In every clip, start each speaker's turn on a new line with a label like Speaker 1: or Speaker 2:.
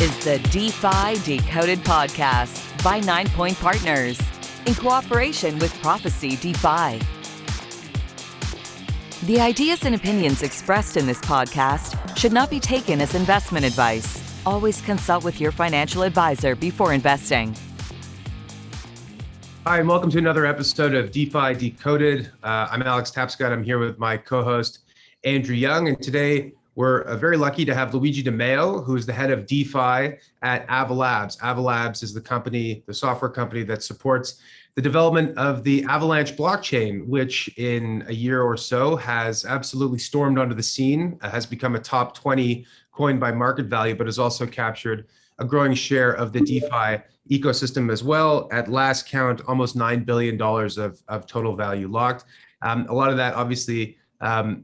Speaker 1: is the DeFi Decoded podcast by 9 Point Partners in cooperation with Prophecy DeFi. The ideas and opinions expressed in this podcast should not be taken as investment advice. Always consult with your financial advisor before investing.
Speaker 2: Hi, and welcome to another episode of DeFi Decoded. I'm Alex Tapscott. I'm here with my co-host, Andrew Young, and today we're very lucky to have Luigi DeMeo, who is the head of DeFi at Ava Labs. Ava Labs is the software company that supports the development of the Avalanche blockchain, which in a year or so has absolutely stormed onto the scene, has become a top 20 coin by market value, but has also captured a growing share of the DeFi ecosystem as well. At last count, almost $9 billion of total value locked. A lot of that obviously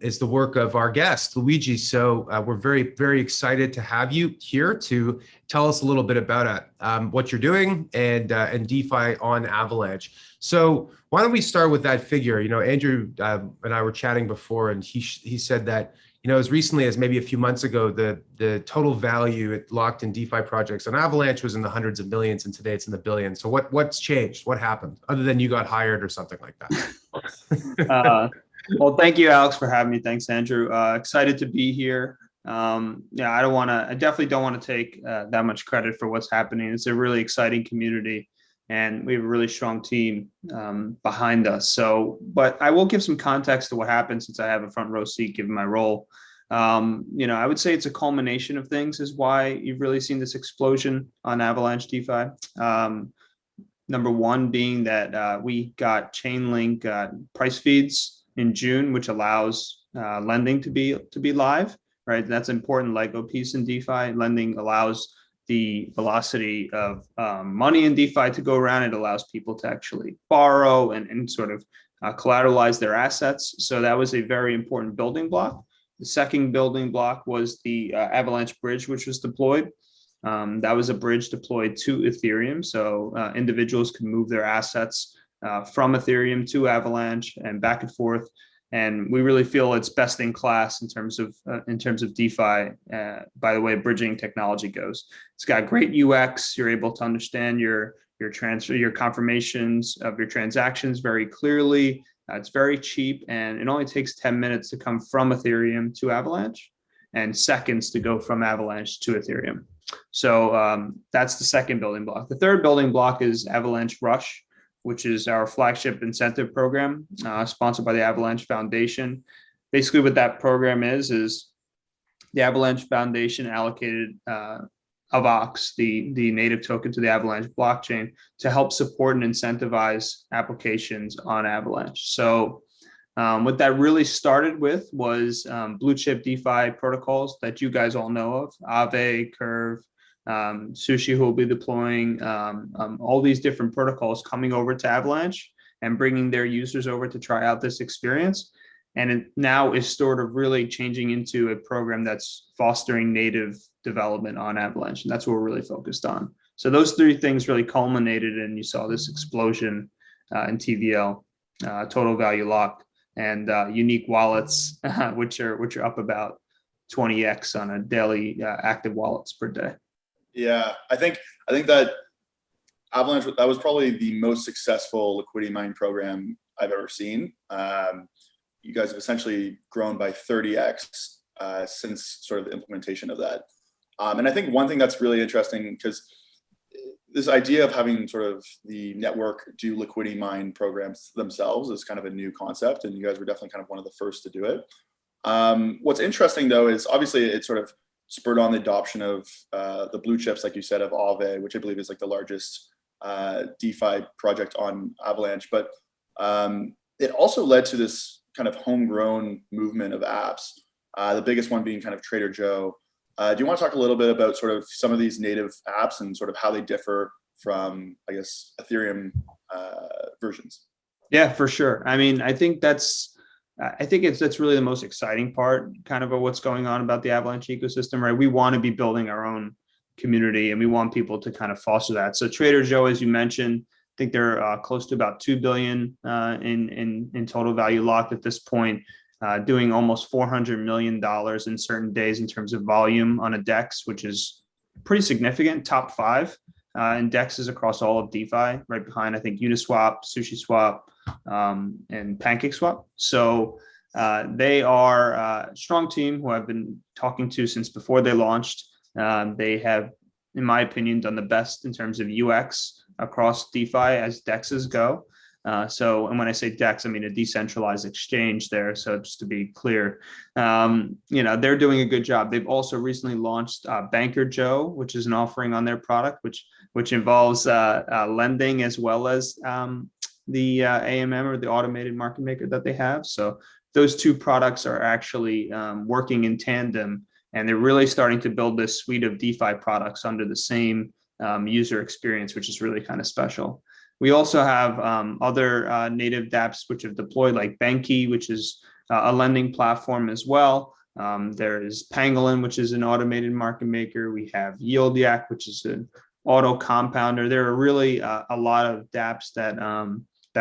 Speaker 2: is the work of our guest, Luigi. So we're very, very excited to have you here to tell us a little bit about what you're doing and DeFi on Avalanche. So why don't we start with that figure? You know, Andrew and I were chatting before, and he said that, you know, as recently as maybe a few months ago, the total value locked in DeFi projects on Avalanche was in the hundreds of millions, and today it's in the billions. So what's changed? What happened, other than you got hired or something like that?
Speaker 3: Well, thank you, Alex, for having me. Thanks, Andrew. Excited to be here. I definitely don't want to take that much credit for what's happening. It's a really exciting community, and we have a really strong team behind us. But I will give some context to what happened, since I have a front row seat given my role. I would say it's a culmination of things is why you've really seen this explosion on Avalanche DeFi. Number one being that we got Chainlink price feeds in June, which allows lending to be live, right? That's an important Lego piece in DeFi. Lending allows the velocity of money in DeFi to go around. It allows people to actually borrow and sort of collateralize their assets. So that was a very important building block. The second building block was the Avalanche bridge, which was deployed. That was a bridge deployed to Ethereum. So individuals could move their assets from Ethereum to Avalanche and back and forth. And we really feel it's best in class in terms of DeFi. By the way, bridging technology goes. It's got great UX. You're able to understand your transfer, your confirmations of your transactions very clearly. It's very cheap, and it only takes 10 minutes to come from Ethereum to Avalanche, and seconds to go from Avalanche to Ethereum. So that's the second building block. The third building block is Avalanche Rush, which is our flagship incentive program sponsored by the Avalanche Foundation. Basically what that program is the Avalanche Foundation allocated AVAX, the native token to the Avalanche blockchain, to help support and incentivize applications on Avalanche. So what that really started with was blue chip DeFi protocols that you guys all know of, Aave, Curve, Sushi, who will be deploying all these different protocols coming over to Avalanche and bringing their users over to try out this experience. And it now is sort of really changing into a program that's fostering native development on Avalanche. And that's what we're really focused on. So those three things really culminated, and you saw this explosion in TVL, total value locked, and unique wallets, which are up about 20x on a daily active wallets per day.
Speaker 4: Yeah, I think that Avalanche, that was probably the most successful liquidity mine program I've ever seen. You guys have essentially grown by 30x since sort of the implementation of that. And I think one thing that's really interesting, because this idea of having sort of the network do liquidity mine programs themselves is kind of a new concept, and you guys were definitely kind of one of the first to do it. What's interesting though is obviously it sort of spurred on the adoption of the blue chips, like you said, of Aave, which I believe is like the largest DeFi project on Avalanche. But it also led to this kind of homegrown movement of apps, the biggest one being kind of Trader Joe. Do you want to talk a little bit about sort of some of these native apps and sort of how they differ from, I guess, Ethereum versions?
Speaker 3: Yeah, for sure. I mean, I think that's really the most exciting part kind of what's going on about the Avalanche ecosystem, right? We want to be building our own community, and we want people to kind of foster that. So Trader Joe, as you mentioned, I think they're close to about 2 billion in total value locked at this point. doing almost $400 million in certain days in terms of volume on a DEX, which is pretty significant, top 5 indexes across all of DeFi, right behind, I think, Uniswap, SushiSwap, and PancakeSwap. So they are a strong team who I've been talking to since before they launched. They have, in my opinion, done the best in terms of UX across DeFi as DEXs go. And when I say DEX, I mean a decentralized exchange there. So just to be clear, they're doing a good job. They've also recently launched Banker Joe, which is an offering on their product, which involves lending as well as the AMM, or the automated market maker that they have. So those two products are actually working in tandem, and they're really starting to build this suite of DeFi products under the same user experience, which is really kind of special. We also have other native dApps which have deployed, like Banky, which is a lending platform as well. There is Pangolin, which is an automated market maker. We have YieldYak, which is an auto compounder. There are really a lot of dApps that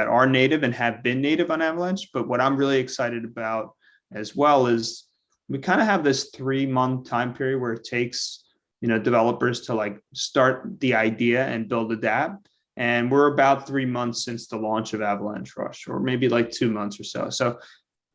Speaker 3: are native and have been native on Avalanche. But what I'm really excited about as well is we kind of have this 3-month time period where it takes developers to like start the idea and build a dApp. And we're about 3 months since the launch of Avalanche Rush, or maybe like 2 months or so. So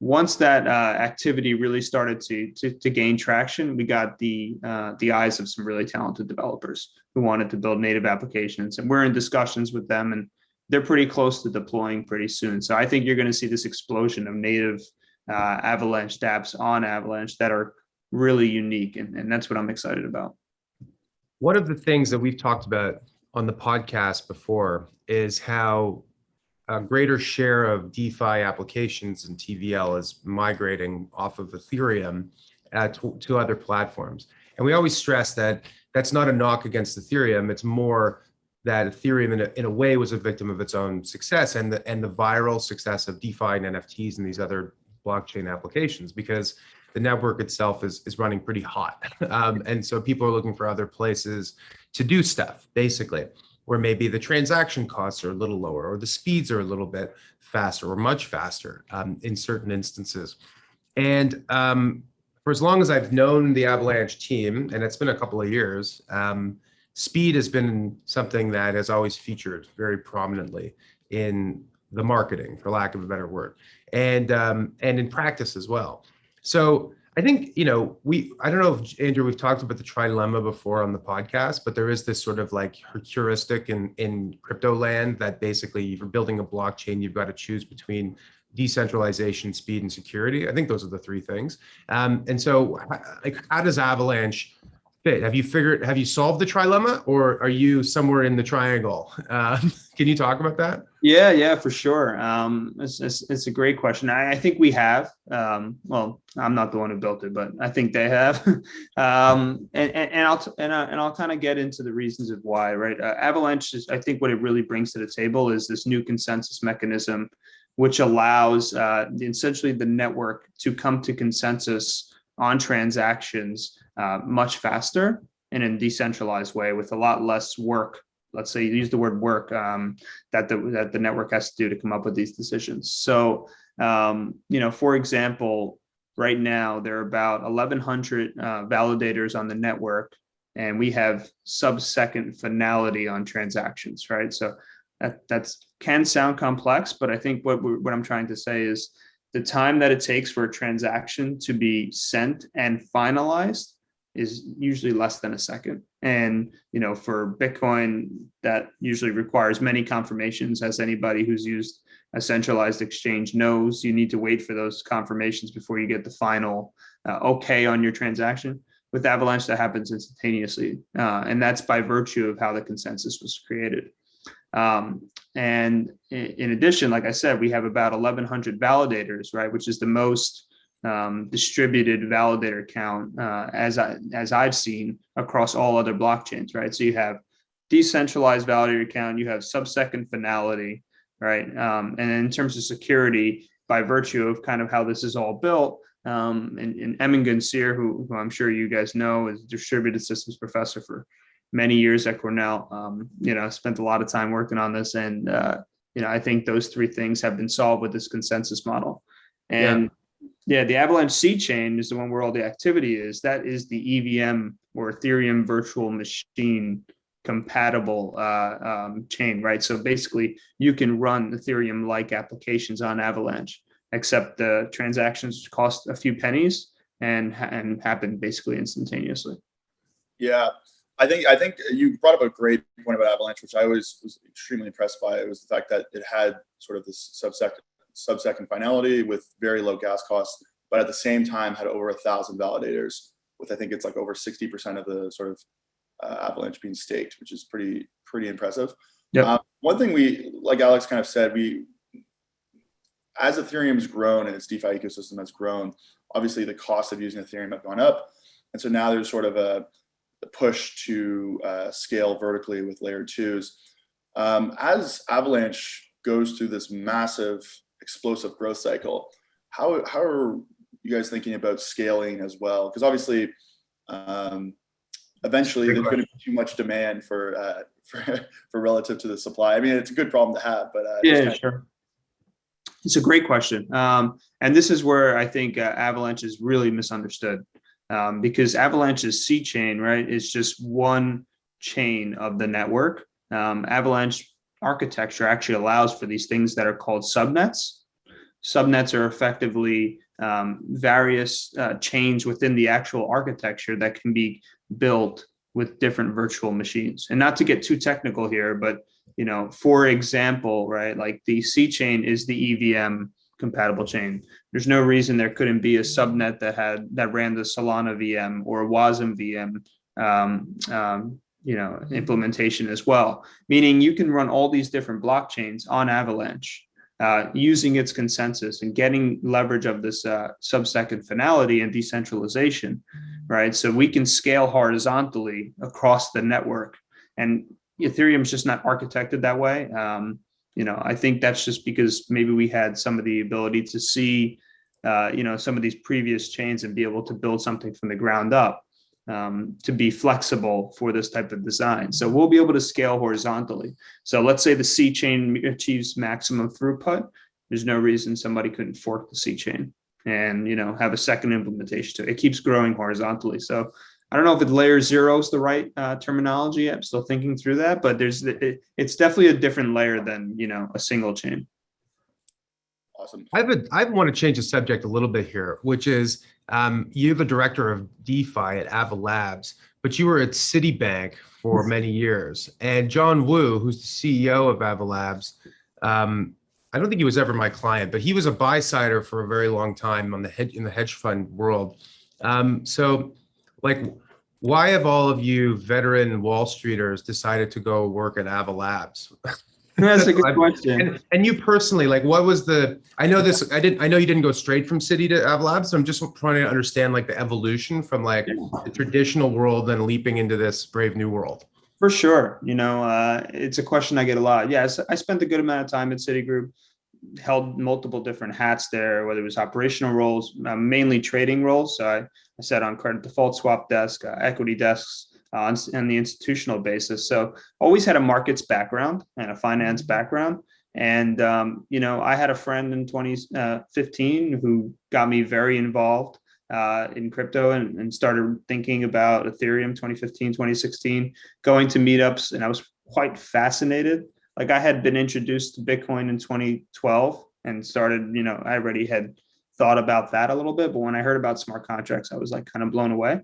Speaker 3: once that activity really started to gain traction, we got the eyes of some really talented developers who wanted to build native applications. And we're in discussions with them, and they're pretty close to deploying pretty soon. So I think you're going to see this explosion of native Avalanche dApps on Avalanche that are really unique. And that's what I'm excited about.
Speaker 2: One of the things that we've talked about on the podcast before is how a greater share of DeFi applications and TVL is migrating off of Ethereum to other platforms. And we always stress that that's not a knock against Ethereum. It's more that Ethereum in a way was a victim of its own success and the viral success of DeFi and NFTs and these other blockchain applications, because the network itself is running pretty hot. And so people are looking for other places to do stuff, basically, where maybe the transaction costs are a little lower, or the speeds are a little bit faster, or much faster in certain instances. And for as long as I've known the Avalanche team, and it's been a couple of years, speed has been something that has always featured very prominently in the marketing, for lack of a better word, and in practice as well. So I think, I don't know if, Andrew, we've talked about the trilemma before on the podcast, but there is this sort of like heuristic in crypto land that basically, if you're building a blockchain, you've got to choose between decentralization, speed, and security. I think those are the 3 things. And so like, how does Avalanche fit? Have you solved the trilemma, or are you somewhere in the triangle? Can you talk about that?
Speaker 3: Yeah, for sure. It's a great question. I think we have. Well, I'm not the one who built it, but I think they have. And I'll kind of get into the reasons of why. Right, Avalanche is, I think, what it really brings to the table is this new consensus mechanism, which allows essentially the network to come to consensus on transactions much faster and in a decentralized way with a lot less work. Let's say, use the word work that the network has to do to come up with these decisions. So, for example, right now there are about 1,100 validators on the network, and we have sub-second finality on transactions, right? So that can sound complex, but I think what I'm trying to say is the time that it takes for a transaction to be sent and finalized is usually less than a second. And, for Bitcoin, that usually requires many confirmations. As anybody who's used a centralized exchange knows, you need to wait for those confirmations before you get the final okay on your transaction. With Avalanche, that happens instantaneously. And that's by virtue of how the consensus was created. And in addition, like I said, we have about 1,100 validators, right, which is the most distributed validator count as I've seen across all other blockchains, right? So you have decentralized validator count, you have sub-second finality, right? And in terms of security, by virtue of kind of how this is all built, and Emin Gunseer, who I'm sure you guys know, is a distributed systems professor for many years at Cornell. Spent a lot of time working on this, and I think those 3 things have been solved with this consensus model. And the Avalanche C chain is the one where all the activity is. That is the EVM or Ethereum virtual machine compatible chain, right? So basically you can run Ethereum like applications on Avalanche, except the transactions cost a few pennies and happen basically instantaneously.
Speaker 4: Yeah, I think you brought up a great point about Avalanche, which I was extremely impressed by. It was the fact that it had sort of this sub-second finality with very low gas costs, but at the same time had over 1,000 validators, with I think it's like over 60% of the sort of Avalanche being staked, which is pretty impressive.
Speaker 3: Yep.
Speaker 4: One thing like Alex kind of said, as Ethereum's grown and its DeFi ecosystem has grown, obviously the cost of using Ethereum have gone up, and so now there's sort of a push to scale vertically with layer 2s. As Avalanche goes through this massive explosive growth cycle, how are you guys thinking about scaling as well? Because obviously eventually there's going to be too much demand for relative to the supply. I mean, it's a good problem to have, but
Speaker 3: yeah, sure. It's a great question. And this is where I think Avalanche is really misunderstood. Because Avalanche's C chain, right, is just one chain of the network. Avalanche architecture actually allows for these things that are called subnets. Subnets are effectively various chains within the actual architecture that can be built with different virtual machines. And not to get too technical here, but for example, right, like the C chain is the EVM compatible chain. There's no reason there couldn't be a subnet that ran the Solana VM or Wasm VM implementation as well, meaning you can run all these different blockchains on Avalanche using its consensus and getting leverage of this sub-second finality and decentralization, right? So we can scale horizontally across the network, and Ethereum is just not architected that way. I think that's just because maybe we had some of the ability to see, some of these previous chains and be able to build something from the ground up to be flexible for this type of design. So we'll be able to scale horizontally. So let's say the C chain achieves maximum throughput. There's no reason somebody couldn't fork the C chain and, have a second implementation to it. It keeps growing horizontally. So I don't know if it's layer 0 is the right terminology. I'm still thinking through that, but it's definitely a different layer than, a single chain.
Speaker 4: Awesome.
Speaker 2: I want to change the subject a little bit here, which is you're the director of DeFi at Ava Labs, but you were at Citibank for many years. And John Wu, who's the CEO of Ava Labs, I don't think he was ever my client, but he was a buy-sider for a very long time in the hedge fund world. Why have all of you veteran Wall Streeters decided to go work at Ava Labs?
Speaker 3: That's a good question.
Speaker 2: And you personally, what was I know you didn't go straight from Citi to Ava Labs, so I'm just trying to understand the evolution from the traditional world and leaping into this brave new world.
Speaker 3: For sure. It's a question I get a lot. Yes, I spent a good amount of time at Citigroup, held multiple different hats there, whether it was operational roles, mainly trading roles. So I sat on credit default swap desk, equity desks on the institutional basis. So always had a markets background and a finance background. And, I had a friend in 2015 who got me very involved in crypto and started thinking about Ethereum 2015, 2016, going to meetups. And I was quite fascinated. I had been introduced to Bitcoin in 2012 and started, I already had thought about that a little bit, but when I heard about smart contracts, I was kind of blown away.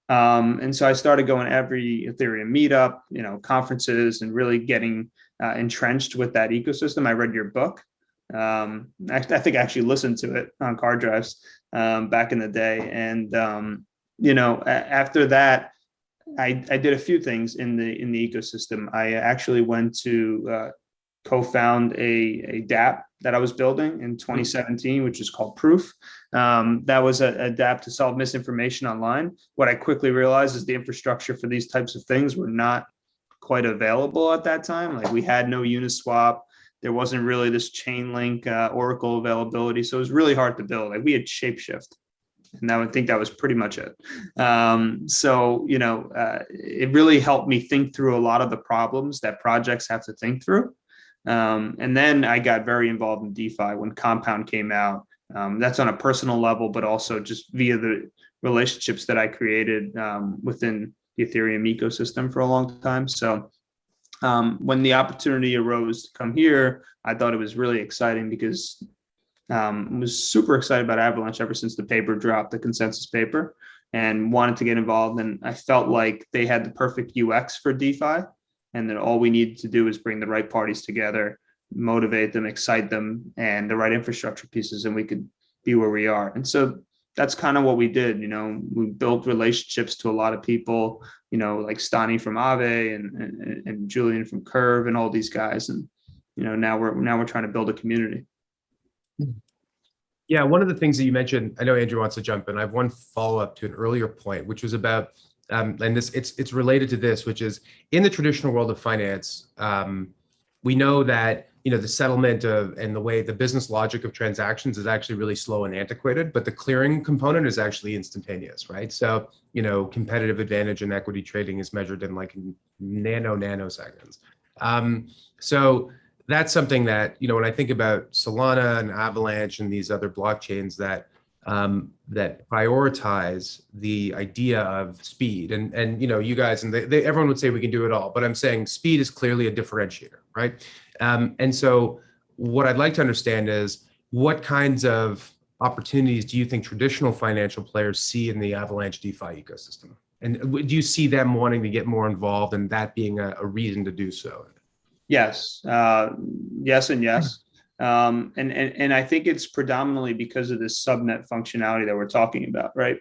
Speaker 3: And so I started going every Ethereum meetup, conferences, and really getting entrenched with that ecosystem. I read your book. I think I actually listened to it on car drives back in the day. And, after that, I did a few things in the ecosystem. I actually went to co-found a dApp that I was building in 2017, which is called Proof. That was a dApp to solve misinformation online. What I quickly realized is the infrastructure for these types of things were not quite available at that time. We had no Uniswap. There wasn't really this Chainlink Oracle availability. So it was really hard to build. We had Shapeshift. And I would think that was pretty much it. It really helped me think through a lot of the problems that projects have to think through. And then I got very involved in DeFi when Compound came out. That's on a personal level, but also just via the relationships that I created within the Ethereum ecosystem for a long time. So when the opportunity arose to come here, I thought it was really exciting because I was super excited about Avalanche ever since the paper dropped, the consensus paper, and wanted to get involved. And I felt like they had the perfect UX for DeFi, and that all we needed to do is bring the right parties together, motivate them, excite them, and the right infrastructure pieces, and we could be where we are. And so that's kind of what we did. We built relationships to a lot of people, like Stani from Aave and Julian from Curve and all these guys. And, now we're trying to build a community.
Speaker 2: Yeah, one of the things that you mentioned, I know Andrew wants to jump in. I have one follow-up to an earlier point, which was about, and this it's related to this, which is in the traditional world of finance, we know that the settlement of and the way the business logic of transactions is actually really slow and antiquated, but the clearing component is actually instantaneous, right? So competitive advantage in equity trading is measured in like nanoseconds. So that's something that when I think about Solana and Avalanche and these other blockchains that prioritize the idea of speed, and you guys and everyone would say we can do it all, but I'm saying speed is clearly a differentiator, right? And so what I'd like to understand is what kinds of opportunities do you think traditional financial players see in the Avalanche DeFi ecosystem, and do you see them wanting to get more involved and that being a reason to do so?
Speaker 3: Yes, yes, and yes. And I think it's predominantly because of this subnet functionality that we're talking about, right?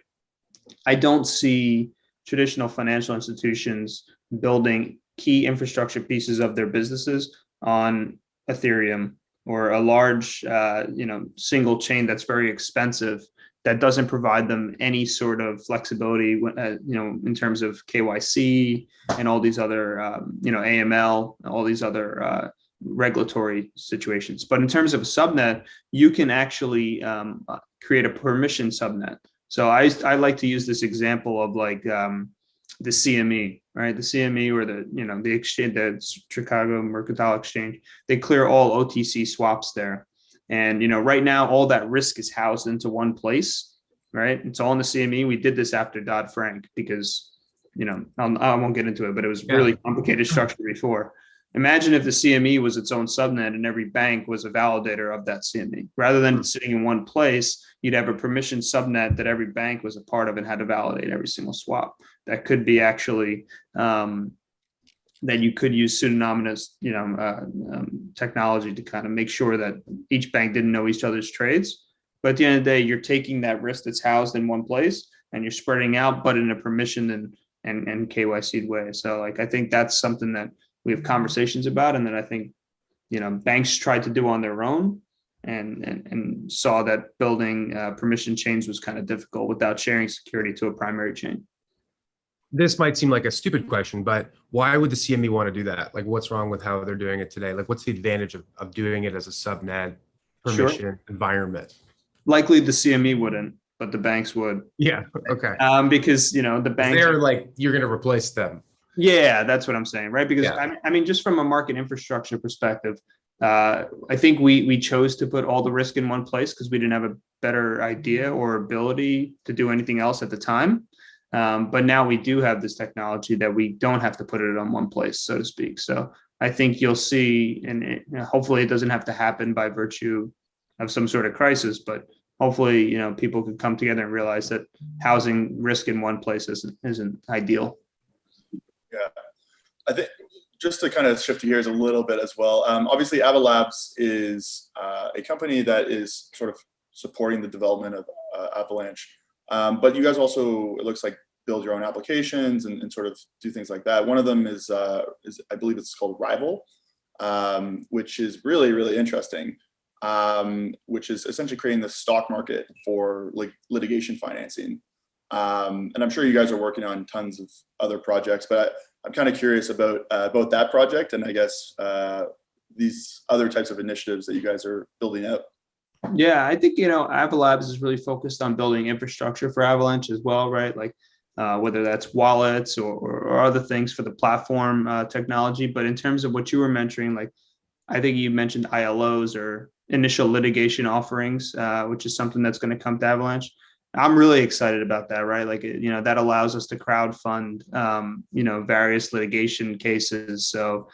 Speaker 3: I don't see traditional financial institutions building key infrastructure pieces of their businesses on Ethereum or a large, single chain that's very expensive, that doesn't provide them any sort of flexibility, in terms of KYC and all these other, AML, all these other regulatory situations. But in terms of a subnet, you can actually create a permission subnet. So I like to use this example of like the CME, right? The CME, or the exchange, the Chicago Mercantile Exchange, they clear all OTC swaps there. And, right now, all that risk is housed into one place, right? It's all in the CME. We did this after Dodd-Frank because, I won't get into it, but it was really complicated structure before. Imagine if the CME was its own subnet and every bank was a validator of that CME. Rather than sitting in one place, you'd have a permission subnet that every bank was a part of and had to validate every single swap. That could be actually that you could use pseudonymous, technology to kind of make sure that each bank didn't know each other's trades. But at the end of the day, you're taking that risk that's housed in one place and you're spreading out, but in a permissioned and KYC'd way. So I think that's something that we have conversations about, and that I think, banks tried to do on their own and saw that building permission chains was kind of difficult without sharing security to a primary chain.
Speaker 2: This might seem like a stupid question, but why would the CME want to do that? Like, what's wrong with how they're doing it today? Like, what's the advantage of doing it as a subnet permission environment?
Speaker 3: Likely the CME wouldn't, but the banks would.
Speaker 2: Yeah. Okay.
Speaker 3: Because, the banks,
Speaker 2: they're like, you're going to replace them.
Speaker 3: Yeah, that's what I'm saying, right? Because I mean, just from a market infrastructure perspective, I think we chose to put all the risk in one place because we didn't have a better idea or ability to do anything else at the time. But now we do have this technology that we don't have to put it on one place, so to speak. So I think you'll see, and hopefully it doesn't have to happen by virtue of some sort of crisis, but hopefully, people could come together and realize that housing risk in one place isn't ideal.
Speaker 4: Yeah, I think just to kind of shift gears a little bit as well. Obviously, Ava Labs is a company that is sort of supporting the development of Avalanche. But you guys also, it looks like, build your own applications and sort of do things like that. One of them is I believe it's called Rival, which is really, really interesting, which is essentially creating the stock market for like litigation financing. And I'm sure you guys are working on tons of other projects, but I'm kind of curious about that project and I guess these other types of initiatives that you guys are building out.
Speaker 3: Yeah, I think, Ava Labs is really focused on building infrastructure for Avalanche as well, right? Like whether that's wallets or other things for the platform technology. But in terms of what you were mentioning, like I think you mentioned ILOs or initial litigation offerings, which is something that's going to come to Avalanche. I'm really excited about that, right? Like, that allows us to crowdfund, various litigation cases. So,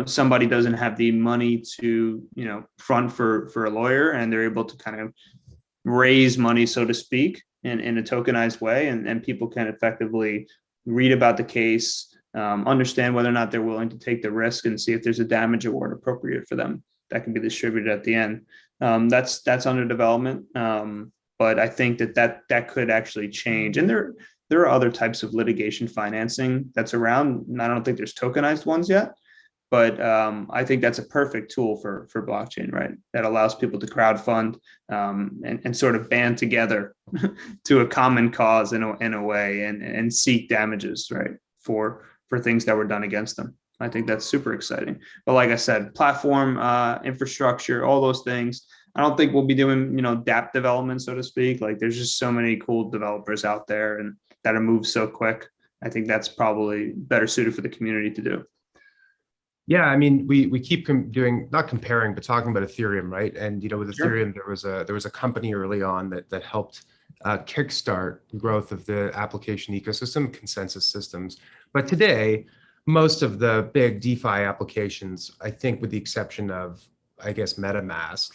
Speaker 3: somebody doesn't have the money to, front for a lawyer, and they're able to kind of raise money, so to speak, in a tokenized way. And people can effectively read about the case, understand whether or not they're willing to take the risk, and see if there's a damage award appropriate for them that can be distributed at the end. That's under development. But I think that could actually change. And there are other types of litigation financing that's around. I don't think there's tokenized ones yet, but I think that's a perfect tool for blockchain, right? That allows people to crowdfund and sort of band together to a common cause in a way, and seek damages, right, for things that were done against them. I think that's super exciting. But like I said, platform, infrastructure, all those things. I don't think we'll be doing, dApp development, so to speak. Like, there's just so many cool developers out there and that are moved so quick. I think that's probably better suited for the community to do.
Speaker 2: Yeah, I mean, we keep doing, not comparing, but talking about Ethereum, right? And with
Speaker 3: Sure.
Speaker 2: Ethereum, there was a company early on that helped kickstart the growth of the application ecosystem, Consensus Systems. But today, most of the big DeFi applications, I think, with the exception of, I guess, MetaMask,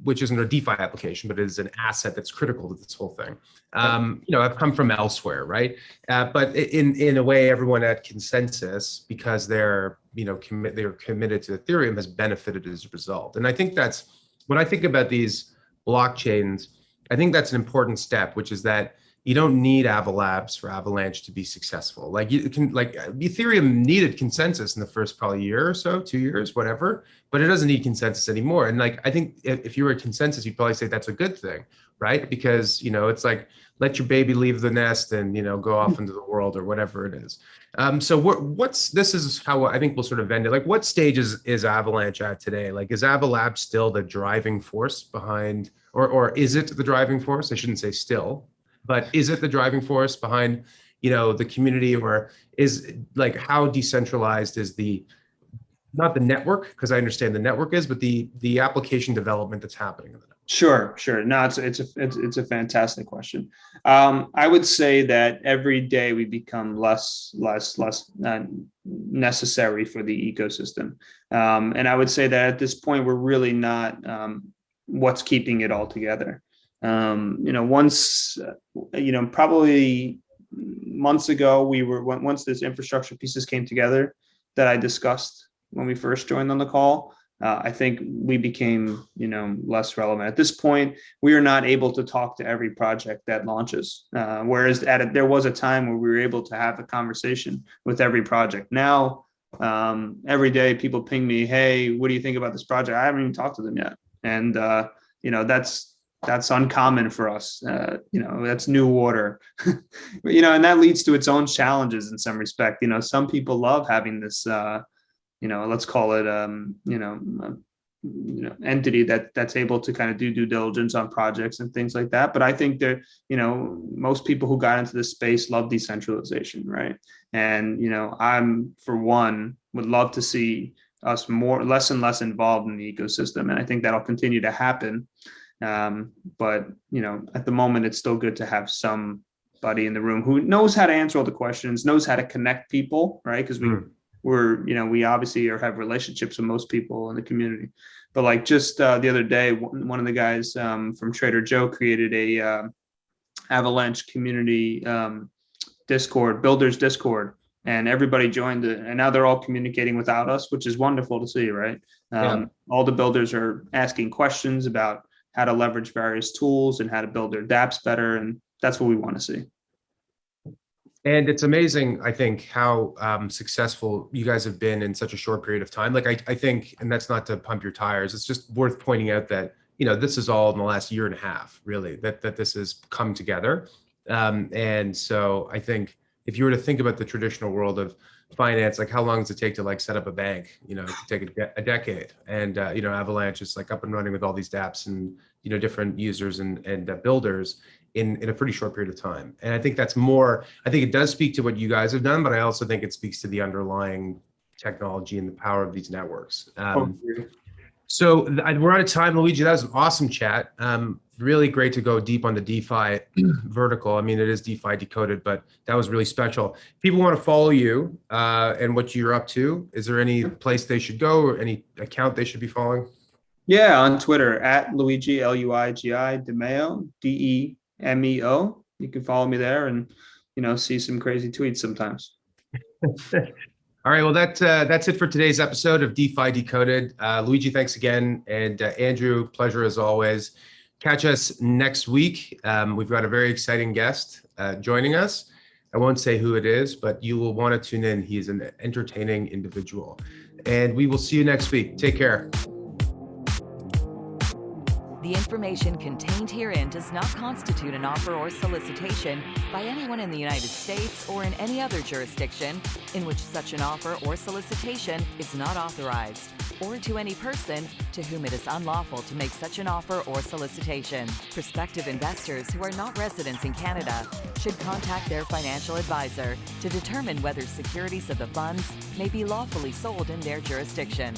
Speaker 2: which isn't a DeFi application, but it is an asset that's critical to this whole thing. Have come from elsewhere, right? But in a way, everyone at Consensus, because they're committed to Ethereum, has benefited as a result. And I think that's, when I think about these blockchains, I think that's an important step, which is that you don't need Ava Labs for Avalanche to be successful. Like, Ethereum needed Consensus in the first probably year or so, 2 years, whatever, but it doesn't need Consensus anymore. And I think if you were a Consensus, you'd probably say that's a good thing, right? Because, it's like, let your baby leave the nest and, go off into the world or whatever it is. So this is how I think we'll sort of end it. Like, what stage is Avalanche at today? Like, is Ava Labs still the driving force behind, or is it the driving force? I shouldn't say still. But is it the driving force behind, the community, or is, like, how decentralized is not the network, because I understand the network is, but the application development that's happening in the network?
Speaker 3: Sure. No, it's a fantastic question. I would say that every day we become less necessary for the ecosystem, and I would say that at this point we're really not what's keeping it all together. Once, probably months ago, once this infrastructure pieces came together that I discussed when we first joined on the call, I think we became, less relevant. At this point, we are not able to talk to every project that launches. Whereas there was a time where we were able to have a conversation with every project. Now, every day people ping me, hey, what do you think about this project? I haven't even talked to them yet. And, that's uncommon for us. That's new water, and that leads to its own challenges in some respect. Some people love having this, let's call it, entity that's able to kind of do due diligence on projects and things like that. But I think that, most people who got into this space love decentralization, right? And, I'm, for one, would love to see us less and less involved in the ecosystem. And I think that'll continue to happen. But, at the moment, it's still good to have somebody in the room who knows how to answer all the questions, knows how to connect people, right? Because we obviously have relationships with most people in the community. But like just the other day, one of the guys from Trader Joe created a Avalanche community Discord, builders Discord, and everybody joined it. And now they're all communicating without us, which is wonderful to see, right? All the builders are asking questions about how to leverage various tools and how to build their dApps better. And that's what we want to see.
Speaker 2: And it's amazing, I think, how successful you guys have been in such a short period of time. Like, I think, and that's not to pump your tires, it's just worth pointing out that, this is all in the last year and a half, really, that this has come together. And so I think if you were to think about the traditional world of finance, like, how long does it take to set up a bank? It could take a decade. And, Avalanche is up and running with all these dApps and, different users and builders in a pretty short period of time. And I think that's more, I think it does speak to what you guys have done, but I also think it speaks to the underlying technology and the power of these networks. So we're out of time, Luigi. That was an awesome chat. Really great to go deep on the DeFi vertical. I mean, it is DeFi Decoded, but that was really special. If people want to follow you and what you're up to, is there any place they should go or any account they should be following?
Speaker 3: Yeah, on Twitter at Luigi Luigi DeMeo DEMEO. You can follow me there and see some crazy tweets sometimes.
Speaker 2: All right, well that's it for today's episode of DeFi Decoded. Luigi, thanks again, and Andrew, pleasure as always. Catch us next week. We've got a very exciting guest joining us. I won't say who it is, but you will want to tune in. He is an entertaining individual, and we will see you next week. Take care.
Speaker 1: The information contained herein does not constitute an offer or solicitation by anyone in the United States or in any other jurisdiction in which such an offer or solicitation is not authorized, or to any person to whom it is unlawful to make such an offer or solicitation. Prospective investors who are not residents in Canada should contact their financial advisor to determine whether securities of the funds may be lawfully sold in their jurisdiction.